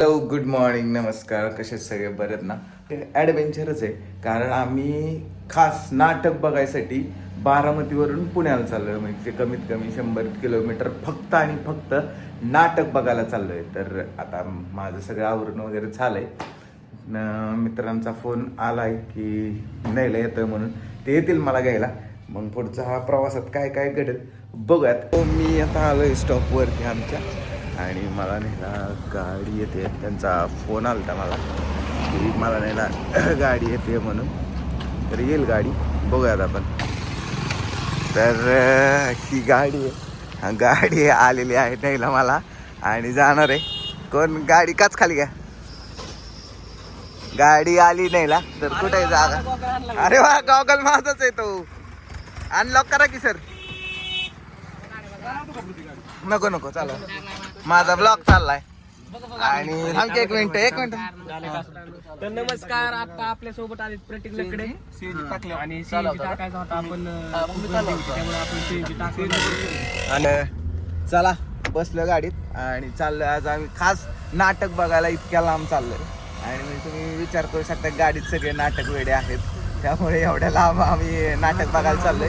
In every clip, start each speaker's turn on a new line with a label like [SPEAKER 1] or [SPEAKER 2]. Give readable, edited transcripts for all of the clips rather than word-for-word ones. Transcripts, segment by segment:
[SPEAKER 1] Hello, good morning, नमस्कार. कसे सगळे बरेत ना? ॲडव्हेंचरच आहे, कारण आम्ही खास नाटक बघायसाठी बारामतीवरून पुण्याला चाललो आहे. म्हणजे कमीत कमी 100 किलोमीटर फक्त आणि फक्त नाटक बघायला चाललो आहे. तर आता माझं सगळं आवरण वगैरे झालं आहे. मित्रांचा फोन आला आहे की न्यायला येतोय म्हणून. ते येतील मला घ्यायला. मग पुढचा हा प्रवासात काय काय घडेल बघूयात. मी आता आलो आहे स्टॉपवरती आमच्या, आणि मला न्यायला गाडी येते. त्यांचा फोन आला होता मला की मला न्यायला गाडी येते म्हणून. तर येईल गाडी, बघूयात आपण. तर ही गाडी आहे, गाडी आलेली आहे न्यायला मला आणि जाणार आहे. कोण गाडी काच खाली घ्या, गाडी आली न्यायला. तर कुठे जागा? अरे वा, गॉगल माझाच आहे तो. अनलॉक करा की सर. नको नको, चालू माझा ब्लॉग चाललाय. आणि थांबते एक मिनिट.
[SPEAKER 2] तर नमस्कार. आता आपल्या सोबत आले प्रतीक लकडे आणि सीएनजी टाकायचा होता. आपण त्यामुळे आपण सीएनजी टाकलं.
[SPEAKER 1] आणि चला, बसलो गाडीत आणि चाललोय. आज आम्ही खास नाटक बघायला इतक्या लांब चाललोय. आणि म्हणजे तुम्ही विचार करू शकता, गाडीत सगळे नाटक वेडे आहेत, त्यामुळे एवढ्या लांब आम्ही नाटक बघायला चाललोय.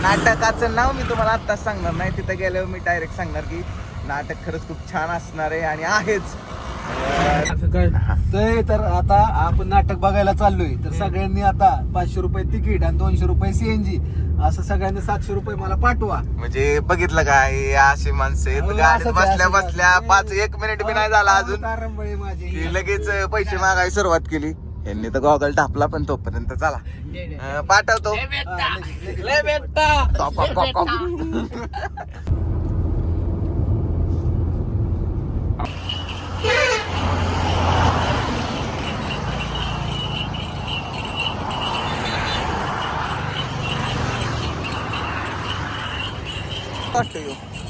[SPEAKER 1] नाटकाचं नाव मी तुम्हाला आत्ताच सांगणार नाही, तिथं गेल्यावर मी डायरेक्ट सांगणार की नाटक खरंच खूप छान असणार आहे आणि आहेच.
[SPEAKER 3] तर आता आपण नाटक बघायला चाललोय. तर सगळ्यांनी आता 500 रुपये तिकीट आणि 200 रुपये सीएनजी, असं सगळ्यांनी 700 रुपये मला पाठवा.
[SPEAKER 1] म्हणजे बघितलं का, हे अशी माणसं आहेत, गाडीत बसल्या बसल्या 1 मिनिट बी नाही झाला अजून
[SPEAKER 3] तारंबळे माझे
[SPEAKER 1] की लगेच पैसे मागायला सुरुवात केली. यांनी तर गॉगल टापला, पण तोपर्यंत चला पाठवतो.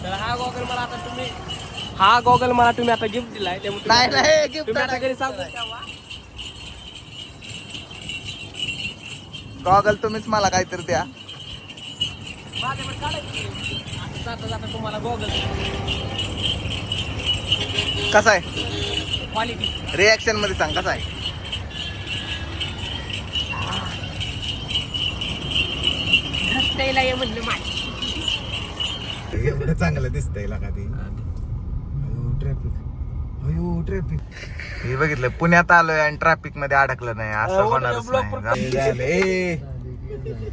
[SPEAKER 2] तर हा गॉगल मला तुम्ही आता गिफ्ट दिलाय. त्यामुळे
[SPEAKER 1] नाही गिफ्ट
[SPEAKER 2] तुम्ही आता घरी सांगू ठेवा.
[SPEAKER 1] गॉगल तुम्हीच मला काहीतरी द्या.
[SPEAKER 2] माझ्याकडे काढायची. आता जाता जाता तुम्हाला गॉगल
[SPEAKER 1] कसा आहे
[SPEAKER 2] क्वालिटी
[SPEAKER 1] रिॲक्शन मध्ये सांग, कसा आहे?
[SPEAKER 2] रस्त्याला ये म्हणलं माझ्या.
[SPEAKER 1] एवढं चांगलं दिसतंय का ते. ट्रॅफिक हे बघितलं, पुण्यात आलोय आणि ट्रॅफिक मध्ये अडकलं नाही, असं होणारच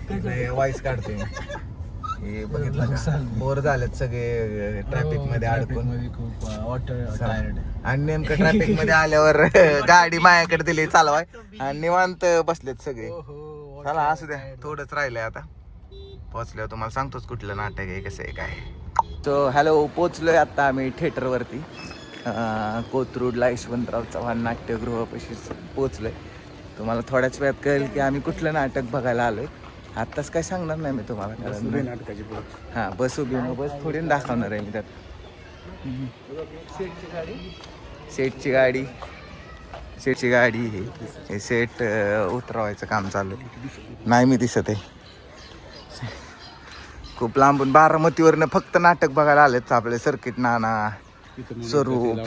[SPEAKER 1] नाही. वॉइस काढतोय हे, बघितलं का? बोर झालेत सगळे ट्रॅफिक मध्ये अडकून. आणि नेमकं ट्रॅफिक मध्ये आल्यावर गाडी माझ्याकडे दिली चालवाय आणि निवांत बसलेत सगळे. चला असू द्या, थोडंच राहिलंय आता. पोहोचल्यावर तुम्हाला सांगतोच कुठलं नाटक आहे, कसं आहे काय. सो हॅलो, पोचलोय आता आम्ही थिएटरवरती. कोथरूडला यशवंतराव चव्हाण नाट्यगृहापाशी पोचलोय. तुम्हाला थोड्याच वेळात कळेल की आम्ही कुठलं नाटक बघायला आलोय. आत्ताच काय सांगणार नाही मी तुम्हाला, कारण हां बस उभी, मग बस थोडी दाखवणार आहे मी त्यात. सेटची गाडी हे सेट उतरवायचं काम चालू आहे. नाही मी दिसत आहे. खूप लांबून बारामतीवरनं फक्त नाटक बघायला आलेत आपले सर्किट नाना, स्वरूप.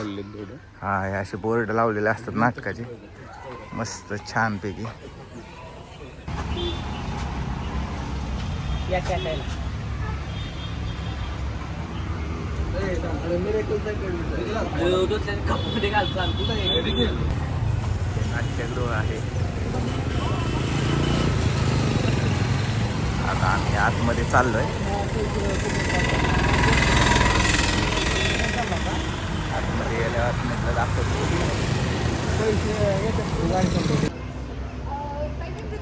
[SPEAKER 1] हा, हे असे बोर्ड लावलेले असतात नाटकाचे, मस्त छानपैकी. नाट्यगृह आहे. आता आम्ही आतमध्ये चाललोय. आतमध्ये गेल्यावर म्हटलं दाखवतो.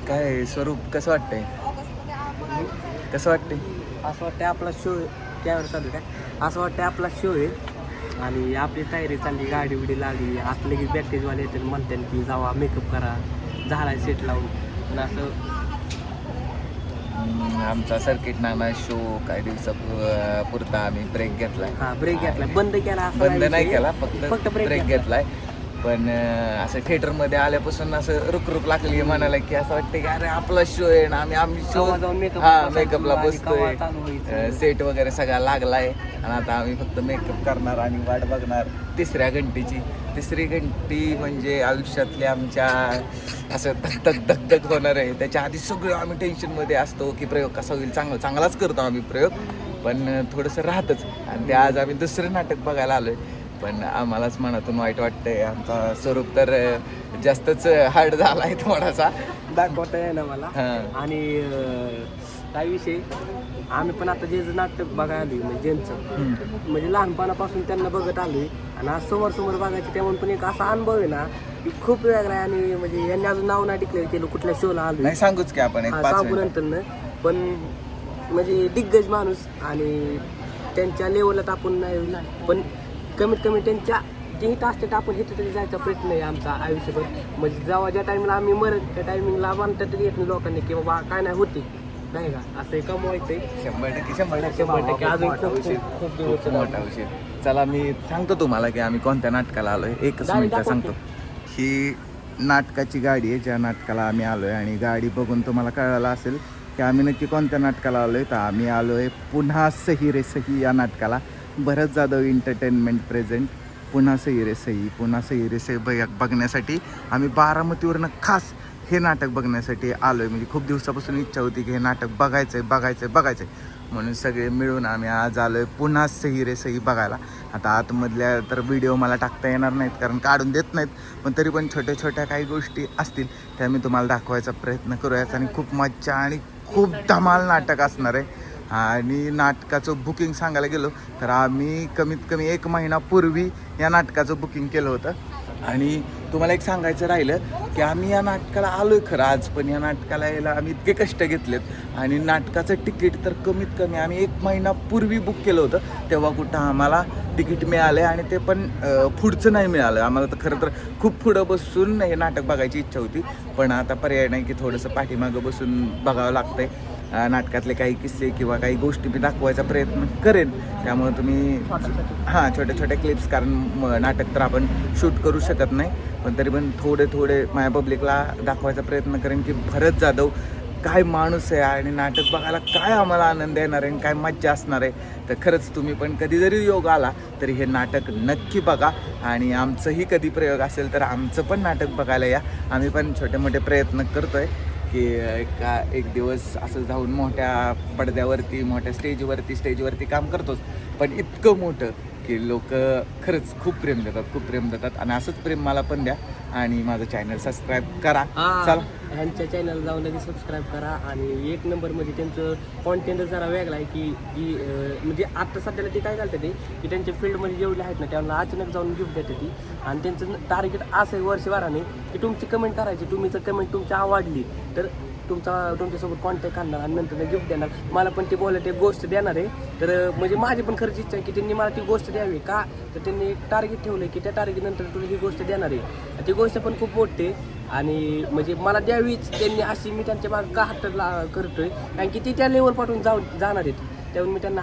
[SPEAKER 1] काय स्वरूप, कसं वाटतंय? कसं वाटतंय?
[SPEAKER 2] असं वाटतं आपला शो कॅमेरा चालू काय, असं वाटतं आपला शो आहे आणि आपली तयारी चालली, गाडी बिडी लागली. आता लगेच बॅटेजवाले येतात, म्हणतात की जावा मेकअप करा, झाला सेट लावून. पण असं
[SPEAKER 1] आमचा सर्किट नाना शो काही दिवसापुरता आम्ही ब्रेक घेतलाय.
[SPEAKER 2] हा, ब्रेक घेतलाय. बंद केला असं
[SPEAKER 1] बंद नाही केला, फक्त ब्रेक घेतलाय. पण असं थिएटरमध्ये आल्यापासून असं रुक लागली म्हणाला की असं वाटतं की अरे आपला शो आहे ना आम्ही शो
[SPEAKER 2] केव्हा जाऊन makeup
[SPEAKER 1] हा
[SPEAKER 2] ला
[SPEAKER 1] मेकअपला
[SPEAKER 2] बसायचो आणि केव्हा
[SPEAKER 1] बसतोय
[SPEAKER 2] चालू व्हायचं.
[SPEAKER 1] सेट वगैरे सगळा लागलाय आणि आता आम्ही फक्त मेकअप करणार आणि वाट बघणार तिसरी घंटी म्हणजे आयुष्यातल्या आमच्या असं धक होणार आहे. त्याच्या आधी सगळं आम्ही टेन्शनमध्ये असतो की प्रयोग कसा होईल, चांगलाच करतो आम्ही प्रयोग, पण थोडंसं राहतच. आणि ते आज आम्ही दुसरं नाटक बघायला आलोय, पण आम्हालाच मनातून वाईट वाटतंय. आमचा स्वरूप तर जास्तच हार्ड झाला आहे थोडासा.
[SPEAKER 2] दाखवता आहे ना मला.
[SPEAKER 1] हां.
[SPEAKER 2] आणि काय विषय, आम्ही पण आता जे नाटक बघायला आलोय म्हणजे ज्यांचं म्हणजे लहानपणापासून त्यांना बघत आलोय आणि आज समोर बघायचं, त्यामुळे पण एक असा अनुभव आहे ना की खूप वेगळा आहे. आणि म्हणजे यांनी अजून नाव नाही डिक्लेअर केलं कुठल्या शोला आलोय,
[SPEAKER 1] नाही सांगूच की आपण एक
[SPEAKER 2] हा,
[SPEAKER 1] 5
[SPEAKER 2] सांगू
[SPEAKER 1] मिनिटं.
[SPEAKER 2] नंतर ना. पण म्हणजे दिग्गज माणूस आणि त्यांच्या लेवलात आपण नाही, पण कमीत कमी त्यांच्या जे हिट असतात आपण हिथं तरी जायचा प्रयत्न आहे आमचा आयुष्यभर. म्हणजे जेव्हा ज्या टाईमला आम्ही मरत त्या टायमिंगला म्हणतात तरी येत नाही लोकांनी की बाबा काय नाही होते, नाही का असं कमवायचंय
[SPEAKER 1] 100%
[SPEAKER 2] अजून
[SPEAKER 1] खूप मोठा विषय. चला मी सांगतो तुम्हाला की आम्ही कोणत्या नाटकाला आलोय. एकच
[SPEAKER 2] गाडी
[SPEAKER 1] मिनिटं
[SPEAKER 2] दाखव
[SPEAKER 1] सांगतो. ही नाटकाची गाडी आहे ज्या नाटकाला आम्ही आलोय, आणि गाडी बघून तुम्हाला कळालं असेल की आम्ही नक्की कोणत्या नाटकाला आलोय. तर आम्ही आलोय पुन्हा सही रे सही या नाटकाला. भरत जाधव एंटरटेनमेंट प्रेझेंट पुन्हा सही रे सही बघण्यासाठी आम्ही बारामतीवरनं खास हे नाटक बघण्यासाठी आलो आहे. म्हणजे खूप दिवसापासून इच्छा होती की हे नाटक बघायचं म्हणून सगळे मिळून आम्ही आज आलो आहे पुन्हा सही रे सही बघायला. आता आतमधल्या तर व्हिडिओ मला टाकता येणार नाहीत कारण काढून देत नाहीत, पण तरी पण छोट्या काही गोष्टी असतील त्या मी तुम्हाला दाखवायचा प्रयत्न करूयाच. आणि खूप मज्जा आणि खूप धमाल नाटक असणार आहे. आणि नाटकाचं बुकिंग सांगायला गेलो तर आम्ही कमीत कमी 1 महिनापूर्वी या नाटकाचं बुकिंग केलं होतं. आणि तुम्हाला एक सांगायचं राहिलं की आम्ही या नाटकाला आलोय खरं आज, पण या नाटकाला यायला आम्ही इतके कष्ट घेतलेत आणि नाटकाचं तिकीट तर कमीत कमी आम्ही 1 महिनापूर्वी बुक केलं होतं. तेव्हा कुठं आम्हाला तिकीट मिळालं आणि ते पण पुढचं नाही मिळालं आम्हाला. तर खरं तर खूप पुढं बसून हे नाटक बघायची इच्छा होती, पण आता पर्याय नाही की थोडंसं पाठीमागं बसून बघावं लागतंय. नाटकातले काही किस्से किंवा काही गोष्टी मी दाखवायचा प्रयत्न करेन, त्यामुळे तुम्ही छोट्या क्लिप्स, कारण नाटक तर आपण शूट करू शकत नाही, पण तरी पण थोडे माझ्या पब्लिकला दाखवायचा प्रयत्न करेन की भरत जाधव काय माणूस आहे आणि नाटक बघायला काय आम्हाला आनंद येणार आहे आणि काय मज्जा असणार आहे. तर खरंच तुम्ही पण कधी जरी योग आला तरी हे नाटक नक्की बघा. आणि आमचंही कधी प्रयोग असेल तर आमचं पण नाटक बघायला या. आम्ही पण छोटे मोठे प्रयत्न करतोय की एक दिवस असं जाऊन मोठ्या पडद्यावरती मोठ्या स्टेजवरती काम करतोच, पण इतकं मोठं की लोक खरंच खूप प्रेम देतात आणि असंच प्रेम मला पण द्या. आणि माझं चॅनल सबस्क्राईब करा. चला
[SPEAKER 2] ह्यांच्या चॅनल जाऊन लगेच सबस्क्राईब करा. आणि 1 नंबर म्हणजे त्यांचं कॉन्टेंट जरा वेगळा आहे की म्हणजे आता सध्याला ते काय घालतात की त्यांच्या फील्डमध्ये जेवढे आहेत ना त्यांना अचानक जाऊन गिफ्ट देतात ती. आणि त्यांचं टार्गेट असं आहे वर्षभराने की तुमची कमेंट करायची, तुम्ही जर कमेंट तुमची आवडली तर तुमच्यासोबत कॉन्टॅक्ट करणार आणि नंतर गिफ्ट देणार. मला पण ते बोलत एक गोष्ट देणार आहे. तर म्हणजे माझी पण खरंच इच्छा आहे की त्यांनी मला ती गोष्ट द्यावी का, तर त्यांनी एक टार्गेट ठेवलं की त्या टार्गेटनंतर तुला ही गोष्ट देणार आहे. ती गोष्ट पण खूप मोठी आहे आणि म्हणजे मला द्यावीच त्यांनी अशी मी त्यांच्या मागे का हात करतोय कारण की ती त्या लेवल पाठवून जाणार आहेत. त्यामुळे मी त्यांना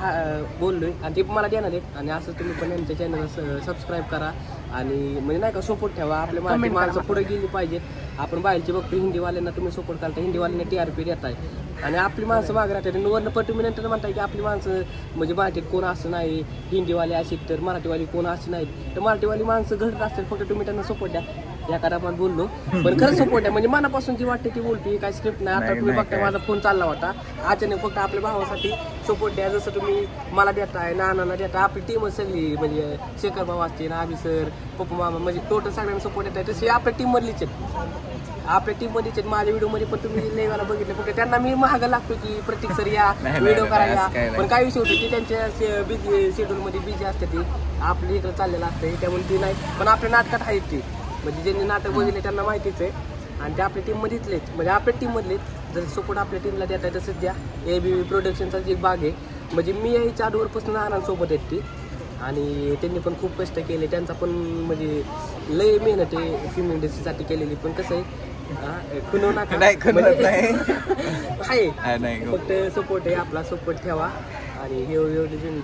[SPEAKER 2] बोललोय आणि ते मला देणार आहेत. आणि असं तुम्ही पण यांच्या चॅनलला सबस्क्राईब करा आणि म्हणजे नाही का सपोर्ट ठेवा. आपल्या मराठी माणसं पुढे गेली पाहिजेत. आपण बाहेरची बघतो हिंदीवाल्यांना तुम्ही सपोर्ट करता, हिंदीवाल्यांना TRP देत आहे आणि आपली माणसं मागे राहतात. आणि वरनं पण तुम्ही नंतर म्हणताय की आपली माणसं म्हणजे मराठीत कोण असं नाही, हिंदीवाले असे तर मराठीवाली कोण असे नाहीत. तर मराठीवाली माणसं घडत असतात, फक्त तुम्ही त्यांना सपोर्ट द्या. एखादा आपण बोललो पण खरं सपोर्ट आहे म्हणजे मनापासून जी वाटते ती बोलते, काय स्क्रिप्ट नाही. आता तुम्ही बघता माझा फोन चालला होता अचानक, फक्त आपल्या भावासाठी सपोर्ट द्या. जसं तुम्ही मला देताय, नानांना देताय, आपली टीमच सगळी म्हणजे शेखर भाऊ असतील, आम्ही सर, पप्पा मामा म्हणजे टोटल सगळ्यांना सपोर्ट देत आहे. तसे आपल्या टीममधलीच आहेत, आपल्या टीममध्येच आहेत. माझ्या व्हिडिओमध्ये पण तुम्ही लेवाला बघितलं, फक्त त्यांना मी महाग लागतो की प्रत्येक सर या व्हिडिओ करायला. पण काय विषय होतो की त्यांच्या बिझी शेड्यूलमध्ये बिझी असते, ती आपली इकडं चाललेलं असतं त्यामुळे ती नाही. पण आपल्या नाटकात आहेत ती, म्हणजे ज्यांनी नाटक बघितले त्यांना माहितीच आहे आणि ते आपल्या टीममध्येच म्हणजे आपल्या टीममधलेच. जर सपोर्ट आपल्या टीमला देत आहे तसंच द्या. ABB प्रोडक्शनचा जे भाग आहे म्हणजे मी यायच्या आधीवरपासून नानांसोबत आहेत ती आणि त्यांनी पण खूप कष्ट केले. त्यांचा पण म्हणजे लय मेहनत आहे फिल्म इंडस्ट्रीसाठी केलेली. पण कसं आहे खुनवू नका आहे, फक्त सपोर्ट आहे आपला, सपोर्ट ठेवा. आणि हे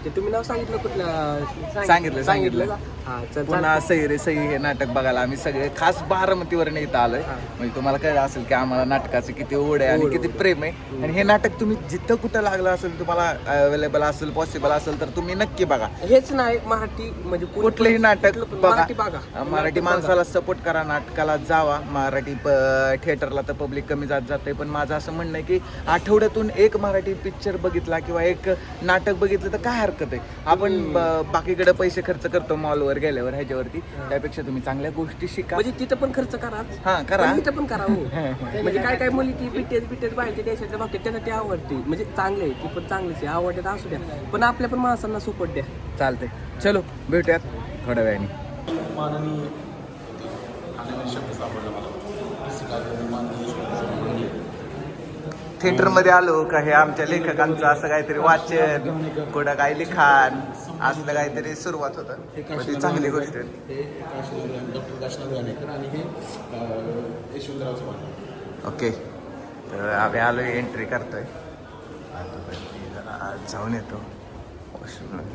[SPEAKER 2] तुम्ही नाव सांगितलं कुठलं
[SPEAKER 1] सांगितलं
[SPEAKER 2] हा चल
[SPEAKER 1] पुन्हा सई रे सई हे नाटक बघायला आम्ही सगळे खास बारामतीवरून इथं आलोय. म्हणजे तुम्हाला कळलं असेल की आम्हाला नाटकाचं किती ओढ आहे आणि किती प्रेम आहे. आणि हे नाटक तुम्ही जिथं कुठं लागलं असेल, तुम्हाला अवेलेबल असेल, पॉसिबल असेल तर तुम्ही नक्की बघा.
[SPEAKER 2] हेच नाही मराठी म्हणजे
[SPEAKER 1] कुठलंही नाटक
[SPEAKER 2] मराठी
[SPEAKER 1] बघा.
[SPEAKER 2] बघा.
[SPEAKER 1] मराठी माणसाला सपोर्ट करा, नाटकाला जावा. मराठी थिएटरला तर पब्लिक कमी जाते, पण माझं असं म्हणणं आहे की आठवड्यातून एक मराठी पिक्चर बघितला किंवा एक नाटक बघितलं तर काय हरकत आहे. आपण बाकीकडे पैसे खर्च करतो मॉलवर गेल्यावर ह्याच्यावरती, त्यापेक्षा तुम्ही चांगल्या गोष्टी शिका.
[SPEAKER 2] म्हणजे तिथं पण खर्च करा.
[SPEAKER 1] हा करा,
[SPEAKER 2] तिथं पण करा. म्हणजे काय काय मुली ती बीटीएस बाहेरच्या देशातल्या बघते त्यांना ती आवडते. म्हणजे चांगले आहे, ती पण चांगलीच आहे, आवडते तर असू द्या, पण आपल्या पण माणसांना सपोर्ट द्या.
[SPEAKER 1] चालते. चलो भेटूयात थोड्या वेळाने. थिएटरमध्ये आलो का हे आमच्या लेखकांचं असं काहीतरी वाचन, कुठं काय लिखाण असलं काहीतरी सुरुवात होतं. ती चांगली गोष्ट आहे.
[SPEAKER 4] डॉक्टर काशीनाथ घाणेकर आणि हे यशवंतराव चव्हाण.
[SPEAKER 1] ओके, तर आम्ही आलो एंट्री करतोय. जरा जाऊन येतो.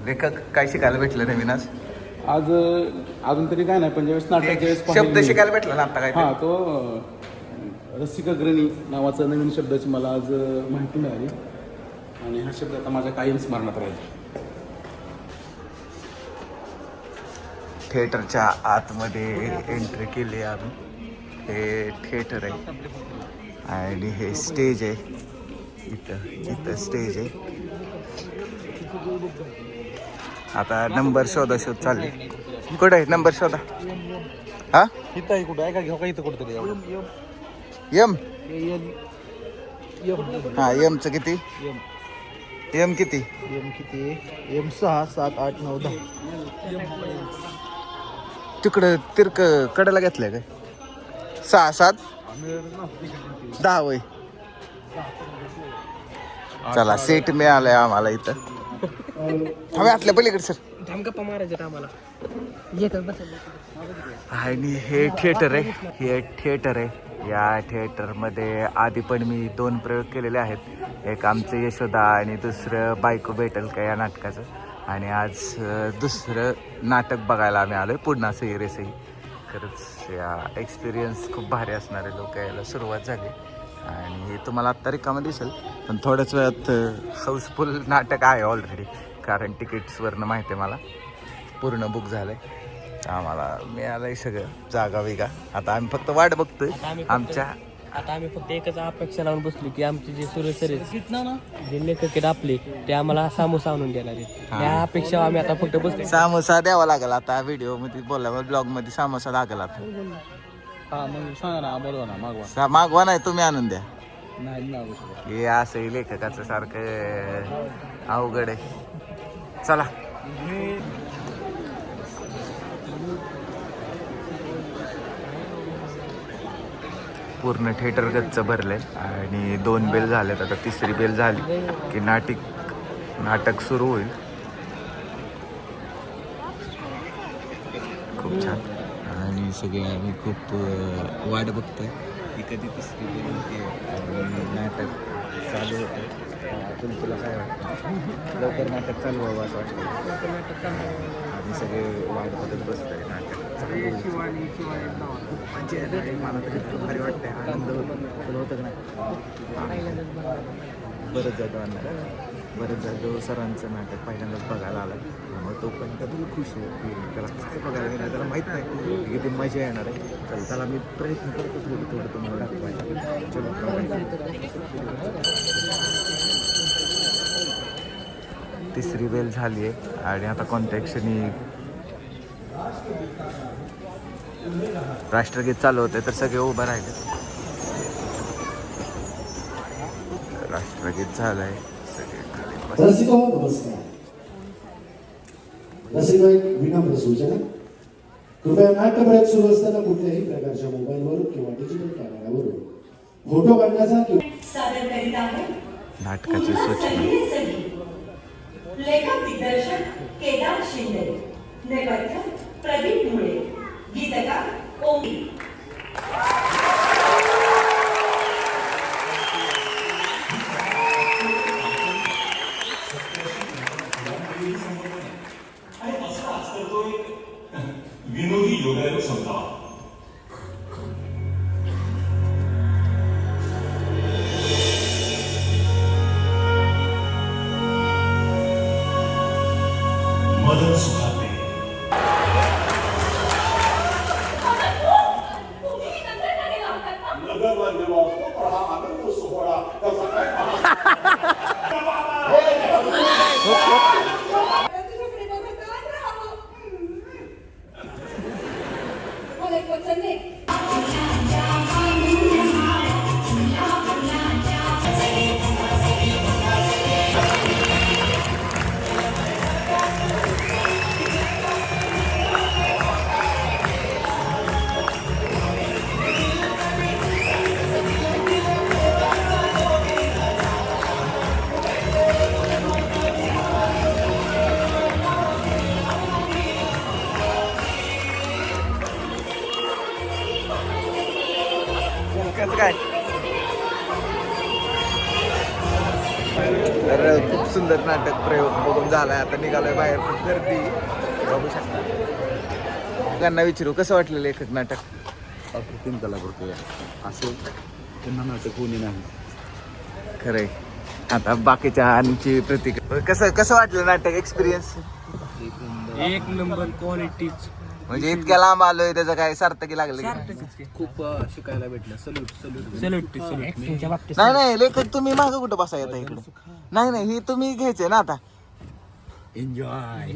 [SPEAKER 1] लेखक काय शिकायला भेटलं नवीन आज?
[SPEAKER 4] आज अजून तरी काय नाही, पण ज्यावेळेस नाटकाच्या वेळेस
[SPEAKER 1] शब्द शिकायला भेटला ना आता काय?
[SPEAKER 4] हां, तो रसिकग्रणी नावाचा नवीन शब्दाची मला आज माहिती मिळाली आणि हा शब्द आता माझ्या कायम स्मरणात राहील.
[SPEAKER 1] थिएटरच्या आतमध्ये एंट्री केली आम्ही. हे थिएटर आहे आणि हे स्टेज आहे. इथं स्टेज आहे. आता नंबर शोध चालले. कुठं आहे नंबर शोधा? हा
[SPEAKER 3] इथं आहे कुठं आहे का घेऊ का इथं कुठं तरी
[SPEAKER 1] यम. हा यमचं किती? यम किती?
[SPEAKER 3] एम किती? एम 6 7 8 9 10.
[SPEAKER 1] तिकडं तिरक कडेला घेतलंय काय? 6 7 10 वय. चला सीट मिळालंय आम्हाला इथं. हवे आतल्या पलीकडे सर.
[SPEAKER 2] गप्पा मारायचं आम्हाला.
[SPEAKER 1] आणि हे थिएटर आहे. हे थिएटर आहे. या थिएटरमध्ये आधी पण मी 2 प्रयोग केलेले आहेत. एक आमचं यशोदा आणि दुसरं बायको भेटेल का या नाटकाचं. आणि आज दुसरं नाटक बघायला आम्ही आलोय, पुन्हा सई रे सई. खरंच या एक्सपिरियन्स खूप भारी असणारे. लोक यायला सुरुवात झाली आणि हे तुम्हाला आत्ता रिकामं दिसेल, पण थोड्याच वेळात हाऊसफुल नाटक आहे ऑलरेडी. कारण तिकीट्सवरनं माहिती आहे मला पूर्ण बुक झालं आहे. आम्हाला मिळालंय सगळं जागा वेगा. आता आम्ही फक्त वाट बघतोय आमच्या.
[SPEAKER 2] आता आम्ही फक्त एकच अपेक्षा लावून बसलो की आमचे जे सुरेश जे लेखक आहेत आपले, ते आम्हाला सामोसा आणून देणार आहेत. त्या अपेक्षा आम्ही आता फक्त बसलो.
[SPEAKER 1] सामोसा द्यावा लागेल आता. व्हिडिओ मध्ये बोलावं, ब्लॉग मध्ये सामोसा लागेल आता.
[SPEAKER 4] हां, मग सांगा ना, बोलवा ना, मागवा.
[SPEAKER 1] मागवा नाही, तुम्ही आणून द्या.
[SPEAKER 4] नाही मागू शकत.
[SPEAKER 1] हे असं लेखकाचं सारखं अवघड आहे. चला. पूर्ण थिएटर गच्च भरलंय आणि 2 बेल झालेत. आता 3री बेल झाली की नाटक सुरू होईल. खूप छान. आणि सगळे आम्ही खूप वाट बघतोय की कधी 3री बेल होते आणि नाटक चालू होतं. तुला काय वाटतं? लवकर नाटक चालू व्हावं असं वाटतं. आम्ही सगळे वाट बघत बसतोय नाटक चालू. मला तरी खूप भारी वाटतंय. आनंद होतो. तुला होतं का नाही? बरंच जागो सरांचं नाटक पहिल्यांदाच बघायला आलं. त्यामुळे तो पण त्यातून खुश आहे की त्याला काय बघायला येणार, त्याला माहीत नाही की किती मजा येणार आहे. तर त्याला मी प्रयत्न करतो थोडं तुम्हाला दाखवायचा. चलो. 3री बेल झाली आहे आणि आता कोणत्या क्षणी राष्ट्रगीत चालू होते तर सगळे उभं राहिले. राष्ट्रगीत झालंय.
[SPEAKER 5] रसिको नमस्कार. रसिको एक विनम्र सूचना, कृपया नाट्यप्रयोग सुरू असताना कुठल्याही प्रकारच्या मोबाईलवरून किंवा डिजिटल कॅमेऱ्यावरून फोटो काढण्याचा
[SPEAKER 6] सादर करीत आहे
[SPEAKER 1] नाटकाची सूचना.
[SPEAKER 6] लेखक दिग्दर्शक केदार शिंदे, नेपथ्य प्रदीप मुळे, गीतकार ओमी.
[SPEAKER 7] आणि असं असतं तो एक
[SPEAKER 6] कोचरणे
[SPEAKER 1] कसं काय तर खूप सुंदर नाटक प्रयोग बघून झालाय. आता निघालोय बाहेर, खूप गर्दी बघू शकता. त्यांना विचारू कसं वाटलं लेखक नाटक.
[SPEAKER 4] अप्रतिम कलाकृती आहे, असं पुन्हा नाटक कोणी नाही.
[SPEAKER 1] खरंय. आता बाकीच्या प्रतिक्रिया कसं वाटलं नाटक एक्सपिरियन्स.
[SPEAKER 2] एक नंबर क्वालिटीच.
[SPEAKER 1] म्हणजे इतक्या लांब आलोय त्याचं काय सार्थकी लागलं की?
[SPEAKER 3] खूप शिकायला भेटलं. Salute
[SPEAKER 2] salute.
[SPEAKER 1] नाही लेखक तुम्ही मागं कुठं बसा येता इकडे. नाही हे तुम्ही घ्यायचंय ना आता.
[SPEAKER 4] एन्जॉय.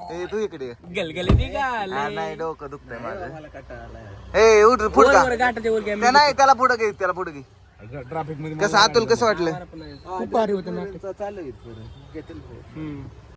[SPEAKER 1] अरे तू इकडे ये.
[SPEAKER 2] गलगले निघाले.
[SPEAKER 1] हा, नाही डोकं दुखतंय माझं. ए उठ पुढं का?
[SPEAKER 2] गाठाच्या वर
[SPEAKER 1] त्या नाही त्याला पुढं घे.
[SPEAKER 4] ट्रॅफिक मध्ये
[SPEAKER 1] कसं अतुल कसं वाटलं.
[SPEAKER 2] खूप भारी होतं नाटक.
[SPEAKER 3] चालू आहे.